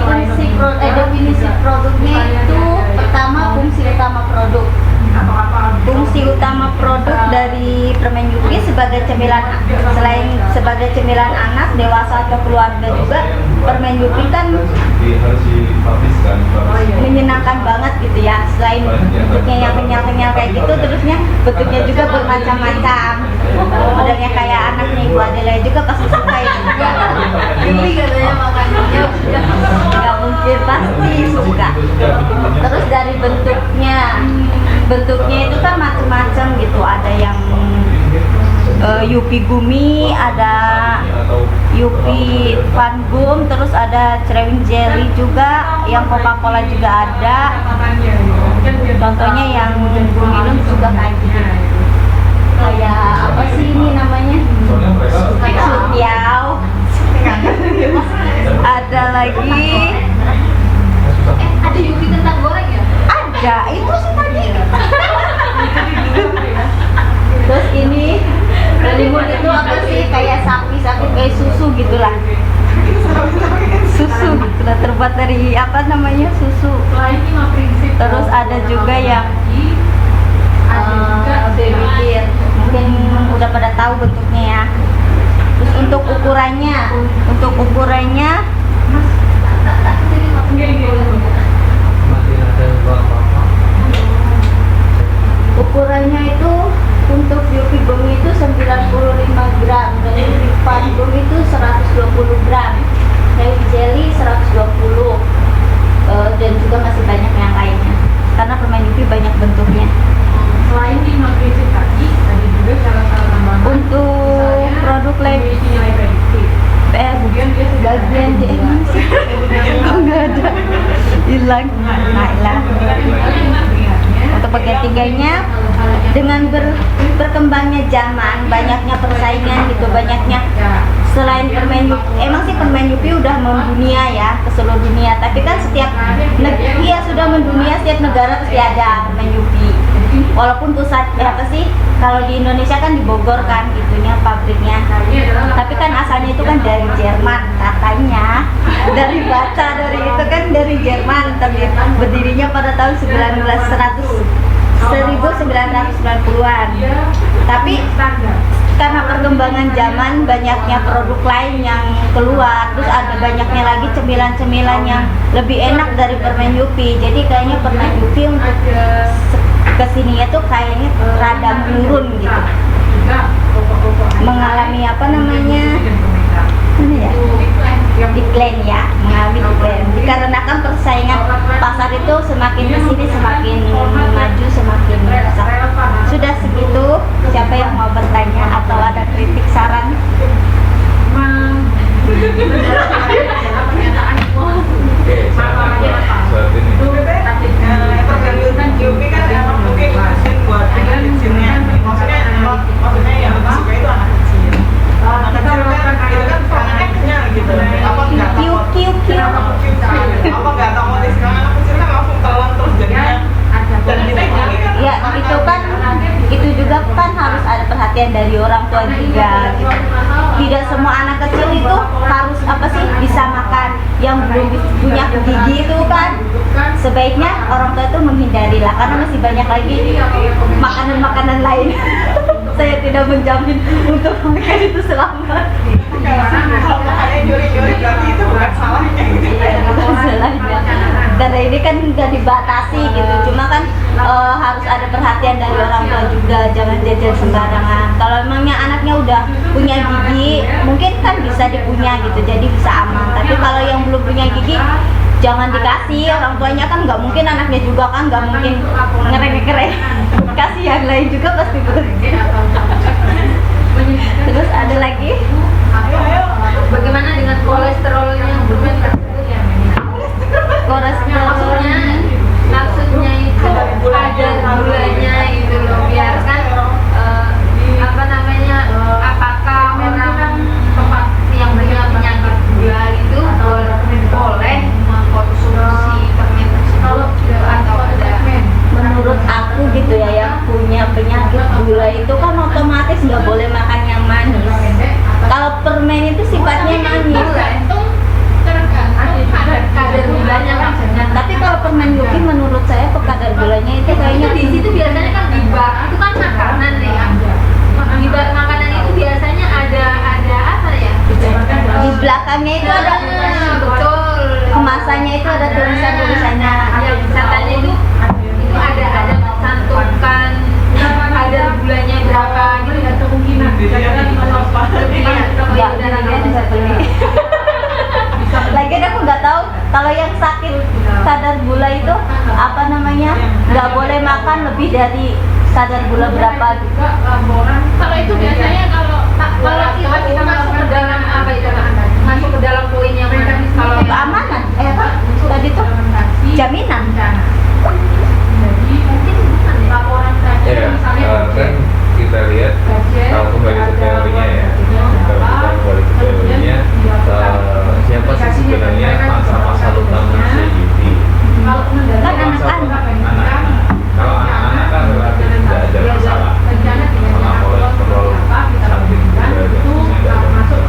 produknya itu, pertama fungsi utama produk. selain bentuknya yang kenyal-kenyal kayak gitu, terusnya bentuknya juga bermacam-macam. Modelnya kayak anaknya Ibu Adela juga pasti suka itu. Geli katanya makanya. Ya udah. Nggak mungkin, pasti suka. Terus dari bentuknya itu kan macam-macam gitu. Ada yang Yupi Gumi, ada Yupi Fun Gum, terus ada Cerewing Jelly juga, yang Coca-Cola juga ada. Contohnya yang minum juga kayak gitu. Kayak apa sih ini namanya? Sutiao. Ada lagi. Ada Yupi kentang goreng ya? Ada, itu sih tadi. Terus ini limun itu apa sih? Kayak sapi kayak susu gitulah. Susu gitulah, terbuat dari apa namanya? Susu. Terus ada juga yang baby beer. Mungkin udah pada tahu bentuknya ya. Terus untuk ukurannya ukurannya itu untuk Yupi Gumi itu 95 gram, dan Yupi Fun Gum itu 120 gram, Cerewing Jelly 120, dan juga masih banyak yang lainnya karena permen Yupi banyak bentuknya. Selain 5 prinsip tadi, ada juga syarat-syarat tambahan Untuk produk lain nilai prediktif. bagian dia emang sih kok nggak ada, hilang. Untuk bagian tiganya, dengan berkembangnya zaman, banyaknya persaingan gitu, banyaknya selain permen Yupi, emang sih permen Yupi udah mendunia ya ke seluruh dunia, tapi kan setiap negara sudah mendunia, setiap negara pasti ada permen Yupi. Walaupun pusat apa sih, kalau di Indonesia kan di Bogor kan gitunya pabriknya, tapi kan asalnya itu kan dari Jerman katanya, dari itu kan dari Jerman, tapi berdirinya pada tahun 1990-an. Tapi karena perkembangan zaman, banyaknya produk lain yang keluar, terus ada banyaknya lagi cemilan-cemilan yang lebih enak dari permen Yupi. Jadi kayaknya permen Yupi untuk kesininya tuh kayaknya rada menurun gitu, mengalami apa namanya decline ya, mengalami decline dikarenakan persaingan pasar itu semakin kesini semakin maju, semakin besar. Sudah segitu, siapa yang mau bertanya atau ada kritik saran? Oke, saat ini. Permen Yupi kan emang mungkin mesin buat kecilnya. Maksudnya yang lebih suka itu anak kecil. Anak kecil kan itu kan permennya kenyal gitu. Apa nggak tahu? Apa nggak tahu motif? Karena anak kecil kan langsung telan terus jadinya. Dan kita gini kan. Ya itu juga kan harus ada perhatian dari orang tua juga gitu. Tidak semua anak kecil itu harus apa sih bisa makan, yang belum punya gigi itu kan sebaiknya orang tua itu menghindari lah, karena masih banyak lagi makanan-makanan lain. Saya tidak menjamin untuk mereka itu selamat. Kalau makannya nyuri-nyuri berarti itu bukan salahnya gitu. Iya, bukan salahnya. Karena ini kan nggak dibatasi gitu, cuma kan harus ada perhatian dari orang tua juga, jangan jajan sembarangan. Kalau emangnya anaknya udah punya gigi, mungkin kan bisa dipunya gitu, jadi bisa aman. Tapi kalau yang belum punya gigi, jangan dikasih. Orang tuanya kan nggak mungkin, anaknya juga kan nggak mungkin ngereng-ngereng. Kasih yang lain juga pasti begitu. Terus ada lagi? Bagaimana dengan kolesterolnya yang berlebihan? Maksudnya itu ada gulanya itu loh, biar kan apa namanya, apakah orang yang punya penyakit gula itu boleh mengkonsumsi permen tersebut atau ada? Menurut aku gitu ya, yang punya penyakit gula itu kan otomatis nggak boleh makan yang manis. Kalau permen itu sifatnya manis, Kadar gulanya kan banyak. tapi kalau permen Yupi menurut saya kadar gulanya itu kayaknya Di situ biasanya kan di bar itu kan makanan ya. Di bar makanan itu biasanya ada apa ya? di belakangnya itu ada Betul. kemasannya, itu ada tulisannya. Yang katanya itu misalkan lebih dari kadar gula berapa gitu. Kalau itu biasanya kalau kita masuk ke dalam apa itu? Masuk ke dalam poin yang mana? Kalau Keamanan, tadi tuh jaminan. laporan saja Ya, kan kita lihat kalau kembali ke teorinya ya, kalau kembali ke teorinya, siapa sih sebenarnya masa-masa utama CUD? kalau Kan Masa anak-anak. anak-anak. Kalau anak-anak kan relatif tidak ada masalah. Sama kolesterol, samping gula dan sebagainya tidak ada masalah.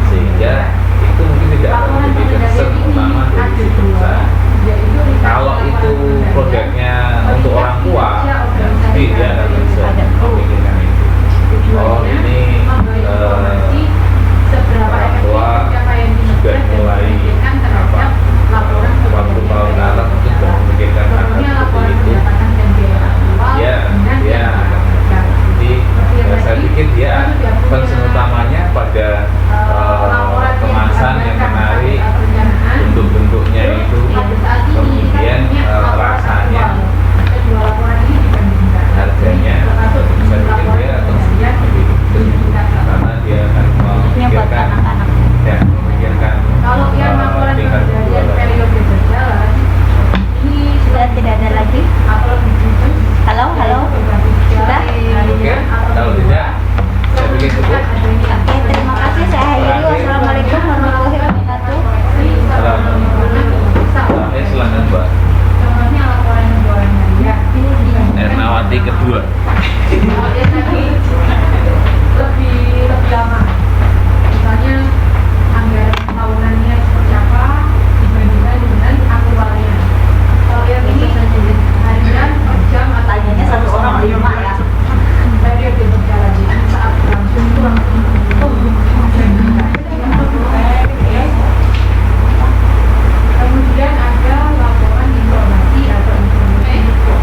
Sehingga itu mungkin tidak akan menjadi concern utama dari si perusahaan. Kalau itu produknya untuk orang tua, jadi dia akan bisa memikirkan itu. Oh ini orang tua sudah mulai waktu tahun ke atas mungkin sudah memikirkan hal seperti itu. Ya, dia akan jadi saya pikir dia concern utamanya pada kemasan yang menarik, bentuk-bentuknya itu, kemudian rasanya, harganya. Saya pikir dia akan lebih itu karena dia akan Ini buat memikirkan anak-anak. ya memikirkan kalau yang laporan tingkat kejadian penjualan. periode berjalan ini Sudah tidak ada lagi. Halo. Sudah? Oke, kalau tidak saya pikir cukup. Oke, terima kasih. Saya akhiri. Wassalamualaikum warahmatullahi wabarakatuh. Silakan Mbak contohnya laporan penjualan harian Ernawati kedua. kalau dia tadi lebih lama misalnya anggaran tahunannya seperti apa dibandingkan dengan aktualnya kalau yang ini harian per jam atau Tanyanya satu orang 5 ya. periode berjalan jadi saat berlangsung itu kemudian ada laporan informasi atau info.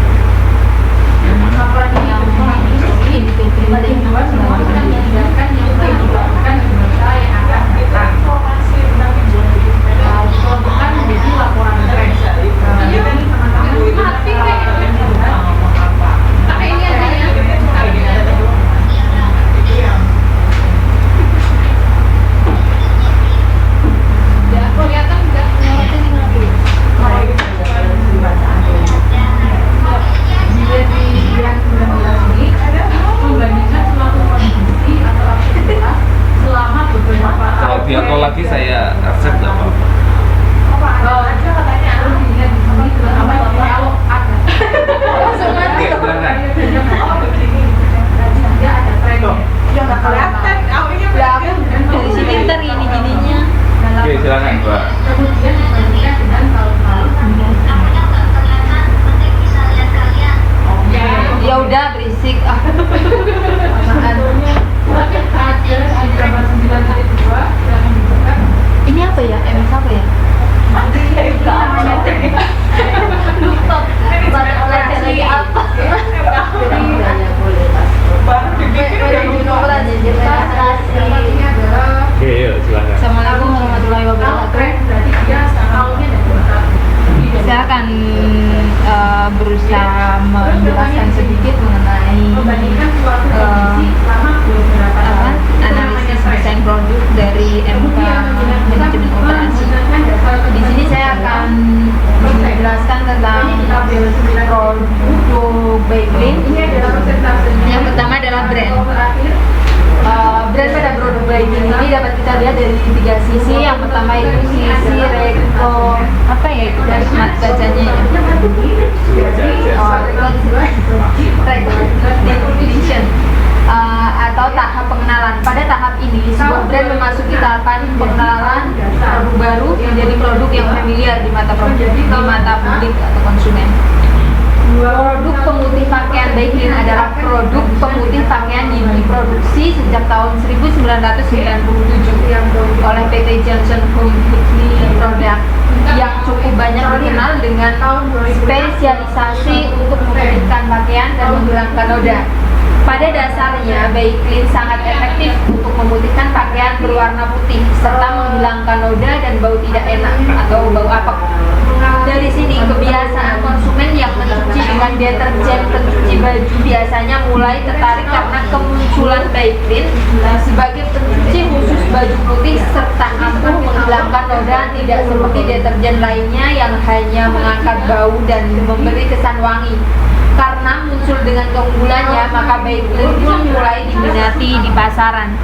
Laporan ini pada himbauan semua akan meninggalkan yang telah dilakukan di masa yang akan datang. Kelompokkan menjadi laporan tren. Jadi teman-teman pakai ini aja ya. Ya, kelihatan enggak ngorotin ini. bila di yang 19 ini membandingkan suatu kondisi atau aktivitas selama beberapa Kalau dia call lagi saya accept nggak apa-apa. Kalau ada katanya harus dilihat di sini terutama kalau ada. Langsung Oke, silakan. Oh begini. Dia ada trennya. Ya nggak kelihatan, awalnya Dari sini ntar ini jadinya. Oke, silakan Mbak. Kemudian dibandingkan dengan tahun lalu. Ya udah berisik. Ini apa ya? MS apa ya? Lupa. Lagi apa? baru dibikin udah lupa. Oke, yuk silakan. Assalamualaikum warahmatullahi wabarakatuh. Saya akan berusaha menjelaskan sedikit mengenai analisis desain produk dari MK Manajemen Operasi. Di sini saya akan menjelaskan tentang produk Baiklin. Yang pertama adalah brand. Brand pada produk Baiklin ini dapat kita lihat dari 3 sisi. Yang pertama itu sisi bacanya ya. Recognition atau tahap pengenalan. Pada tahap ini, sebuah brand memasuki tahapan pengenalan produk baru menjadi produk yang familiar di mata publik atau konsumen. Produk pemutih pakaian Baiklin adalah produk pemutih pakaian yang diproduksi sejak tahun 1997 oleh PT Johnson Home Weekly Product yang cukup banyak dikenal dengan spesialisasi untuk memutihkan pakaian dan menghilangkan noda. Pada dasarnya, Baiklin sangat efektif untuk memutihkan pakaian berwarna putih serta menghilangkan noda dan bau tidak enak atau bau apek. Dari sini kebiasaan konsumen yang mencuci dengan deterjen pencuci baju biasanya mulai tertarik karena kemunculan Baiklin sebagai pencuci khusus baju putih serta ampuh menghilangkan noda, tidak seperti deterjen lainnya yang hanya mengangkat bau dan memberi kesan wangi. Karena muncul dengan keunggulannya, maka Baiklin pun mulai diminati di pasaran.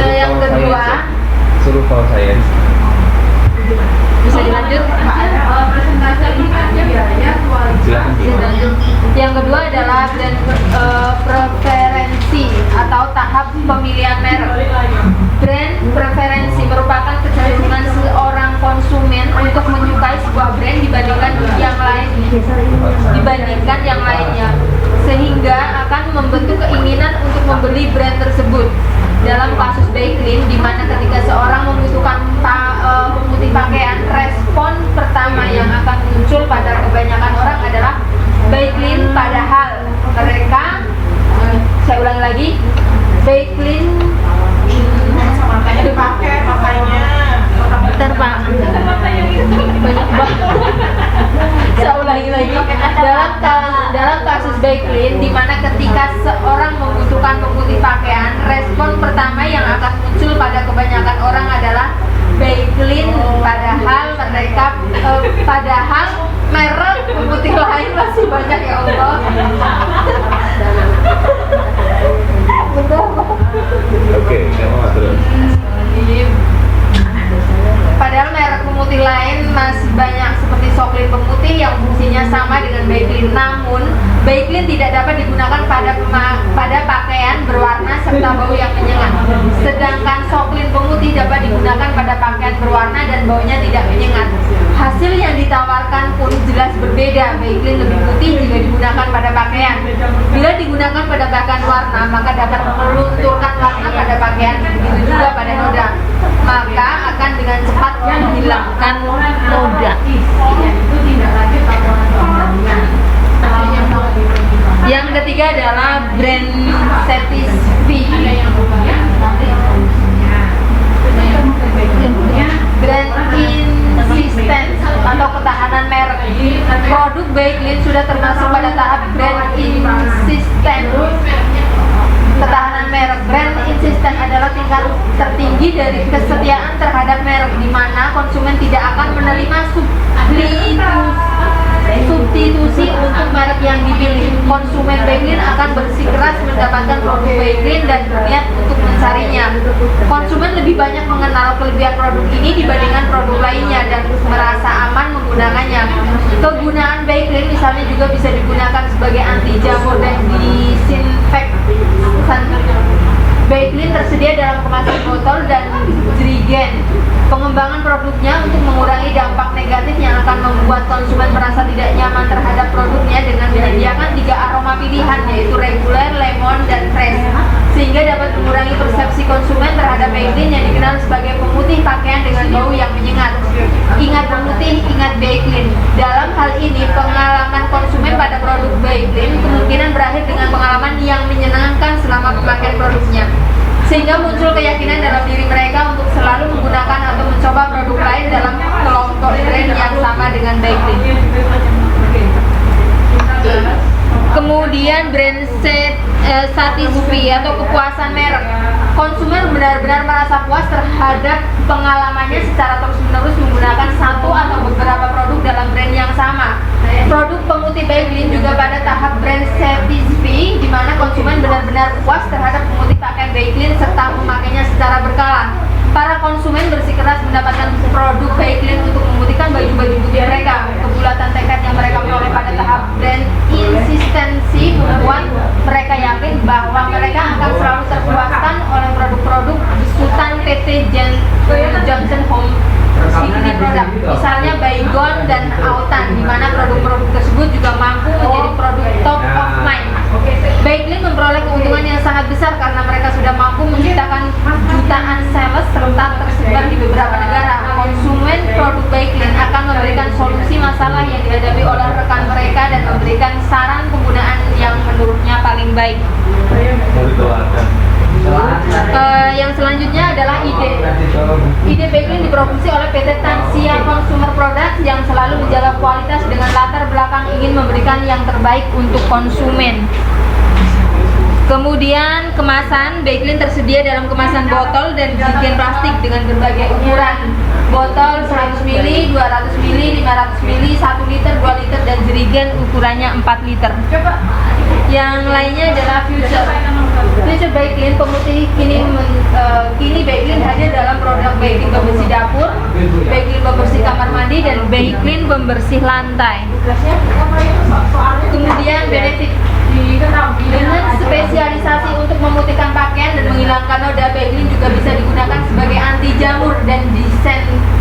Yang kedua, suruh call saya. bisa dilanjut? Silakan. Yang kedua adalah brand preferensi atau tahap pemilihan merek. Brand preferensi merupakan kecenderungan seorang konsumen untuk menyukai sebuah brand dibandingkan yang lainnya, sehingga akan membentuk keinginan untuk membeli brand tersebut. Dalam kasus Baiklin, di mana ketika seorang membutuhkan pemutih pakaian, respon pertama yang akan muncul pada kebanyakan orang adalah Baiklin, padahal mereka, saya ulangi lagi, Baiklin dipakai makanya banyak banget. Saya ulangi lagi. Dalam kasus Baiklin, di mana ketika seorang membutuhkan pemutih pakaian, respon pertama yang akan muncul pada kebanyakan orang adalah Baiklin, padahal merek pemutih lain masih banyak, ya Allah. Oke, kamu terus. Padahal merek pemutih lain masih banyak seperti Soklin pemutih yang fungsinya sama dengan Baiklin. Namun, Baiklin tidak dapat digunakan pada pakaian berwarna serta bau yang menyengat. Sedangkan Soklin pemutih dapat digunakan pada pakaian berwarna dan baunya tidak menyengat. Hasil yang ditawarkan pun jelas berbeda. Baiklin lebih putih jika digunakan pada pakaian. Bila digunakan pada pakaian warna, maka dapat melunturkan warna pada pakaian, begitu juga pada noda. Maka akan dengan cepat menghilangkan noda. Yang ketiga adalah brand satisfy. Brand insistence atau ketahanan merek. Produk Baiklin sudah termasuk pada tahap brand insistence. Ketahanan merek. Brand insistence adalah tingkat tertinggi dari kesetiaan terhadap merek, di mana konsumen tidak akan menerima substitusi untuk merek yang dipilih. Konsumen Baiklin akan bersikeras mendapatkan produk Baiklin dan berniat untuk mencarinya. Konsumen lebih banyak mengenal kelebihan produk ini dibandingkan produk lainnya dan merasa aman menggunakannya. Kegunaan Baiklin misalnya juga bisa digunakan sebagai anti jamur dan disinfektan. Baiklin tersedia dalam kemasan botol dan jerigen. Pengembangan produknya untuk mengurangi dampak negatif yang akan membuat konsumen merasa tidak nyaman terhadap produknya dengan menyediakan 3 aroma pilihan, yaitu reguler, lemon, dan fresh, sehingga dapat mengurangi persepsi konsumen terhadap Baiklin yang dikenal sebagai pemutih pakaian dengan bau yang menyengat. Ingat pemutih, ingat Baiklin. Dalam hal ini, pengalaman konsumen pada produk Baiklin kemungkinan berakhir dengan pengalaman yang menyenangkan selama pemakaian produknya, sehingga muncul keyakinan dalam diri mereka untuk selalu menggunakan atau mencoba produk lain dalam kelompok brand yang sama dengan Baiklin. Kemudian brand satisfy atau kepuasan merek. Konsumen benar-benar merasa puas terhadap pengalamannya secara terus-menerus menggunakan satu atau beberapa produk dalam brand yang sama. Produk pemutih Baiklin juga pada tahap brand satisfy, di mana konsumen benar-benar puas terhadap pemutih pakaian Baiklin serta memakainya secara berkala. Para konsumen bersikeras mendapatkan produk Baiklin untuk memutihkan baju-baju putih mereka. Kebulatan tekad yang mereka peroleh pada tahap brand insistensi membuat mereka yakin bahwa mereka akan selalu terpuaskan oleh produk-produk besutan PT Johnson Home Safety Product. Misalnya Ide Baiklin diproduksi oleh PT Tansia Consumer Products yang selalu menjaga kualitas dengan latar belakang ingin memberikan yang terbaik untuk konsumen. Kemudian kemasan, Baiklin tersedia dalam kemasan botol dan jerigen plastik dengan berbagai ukuran. Botol 100 ml, 200 ml, 500 ml, 1 liter, 2 liter, dan jerigen ukurannya 4 liter. Yang lainnya adalah Future Baiklin pemutih. Kini Baiklin hadir dalam produk Baiklin pembersih dapur, Baiklin pembersih kamar mandi, dan Baiklin pembersih lantai. Kemudian benefit, dengan spesialisasi untuk memutihkan pakaian dan menghilangkan noda, Baiklin juga bisa digunakan sebagai anti jamur dan disinfektan.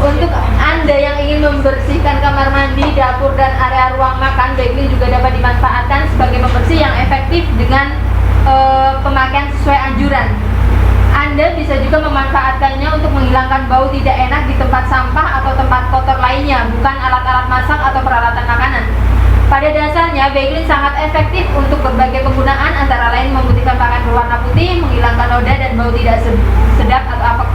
Untuk Anda yang ingin membersihkan kamar mandi, dapur, dan area ruang makan, Baiklin juga dapat dimanfaatkan sebagai pembersih yang efektif dengan pemakaian sesuai anjuran. Anda bisa juga memanfaatkannya untuk menghilangkan bau tidak enak di tempat sampah atau tempat kotor lainnya, bukan alat-alat masak atau peralatan makanan. Pada dasarnya, Baiklin sangat efektif untuk berbagai penggunaan, antara lain memutihkan pakaian berwarna putih, menghilangkan noda dan bau tidak sedap atau apek,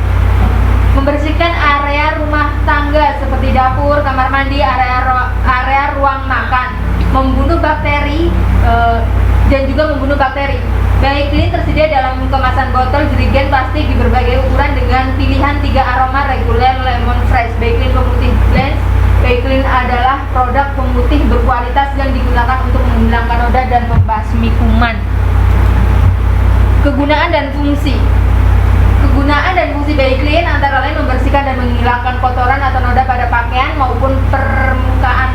membersihkan area rumah tangga seperti dapur, kamar mandi, area ruang makan, membunuh bakteri dan juga membunuh bakteri. Baiklin tersedia dalam kemasan botol jerigen plastik di berbagai ukuran dengan pilihan 3 aroma reguler, lemon, fresh. Baiklin pemutih blend. Baiklin adalah produk pemutih berkualitas yang digunakan untuk menghilangkan noda dan membasmi kuman. Kegunaan dan fungsi Baiklin antara lain membersihkan dan menghilangkan kotoran atau noda pada pakaian maupun permukaan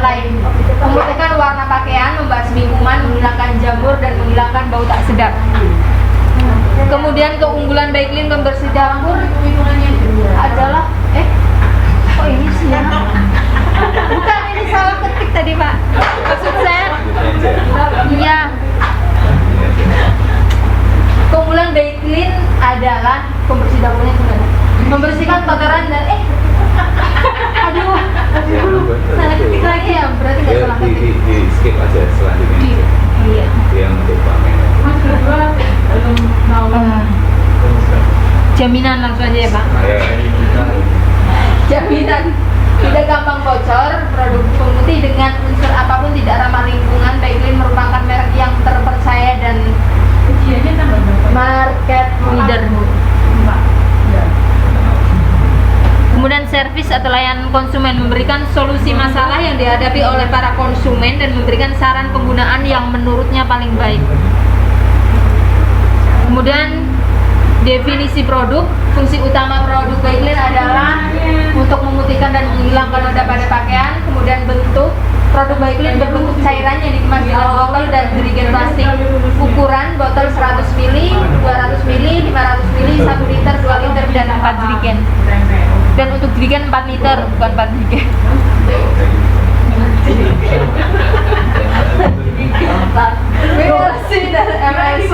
lain, memutihkan warna pakaian, membasmi kuman, menghilangkan jamur, dan menghilangkan bau tak sedap. Kemudian keunggulan Baiklin pembersih dapur adalah ini sih ya. Bukan, ini salah ketik tadi, Pak. Maksud saya iya. Keunggulan Baiklin adalah pembersih dapurnya sudah membersihkan kotoran dan aduh salah ketik lagi ya, berarti nggak salah ketik. Di skip aja selanjutnya. Iya. Yang untuk pamer. Jaminan langsung aja ya, Pak. Jaminan tidak gampang bocor, produk pemutih dengan unsur apapun tidak ramah lingkungan. Baiklin merupakan merek yang terpercaya dan market leader. Kemudian servis atau layanan konsumen, memberikan solusi masalah yang dihadapi oleh para konsumen dan memberikan saran penggunaan yang menurutnya paling baik. Kemudian definisi produk, fungsi utama produk Baiklin adalah untuk memutihkan dan menghilangkan noda pada pakaian. Kemudian bentuk, produk Baiklin berbentuk cairan yang dikemas dengan botol dan jerigen plastik. Ukuran botol 100 ml, 200 ml, 500 ml, 1 liter, 2 liter, dan 4 jerigen. Dan untuk jerigen 4 liter, bukan 4 jerigen. MLC dan MLC.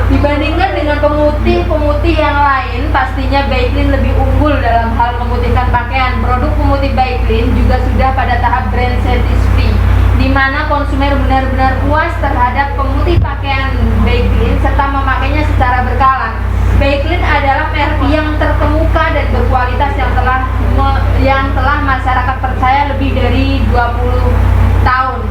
Dibandingkan dengan pemutih yang lain, pastinya Baiklin lebih unggul dalam hal memutihkan pakaian. Produk pemutih Baiklin juga sudah pada tahap brand certified, di mana konsumen benar-benar puas terhadap pemutih pakaian Baiklin serta memakainya secara berkala. Baiklin adalah merek yang terkemuka dan berkualitas yang telah masyarakat percaya lebih dari 20 tahun.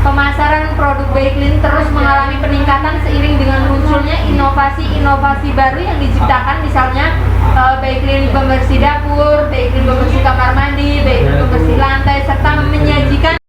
Pemasaran produk Baiklin terus mengalami peningkatan seiring dengan munculnya inovasi-inovasi baru yang diciptakan, misalnya Baiklin pembersih dapur, Baiklin pembersih kamar mandi, Baiklin pembersih lantai, serta menyajikan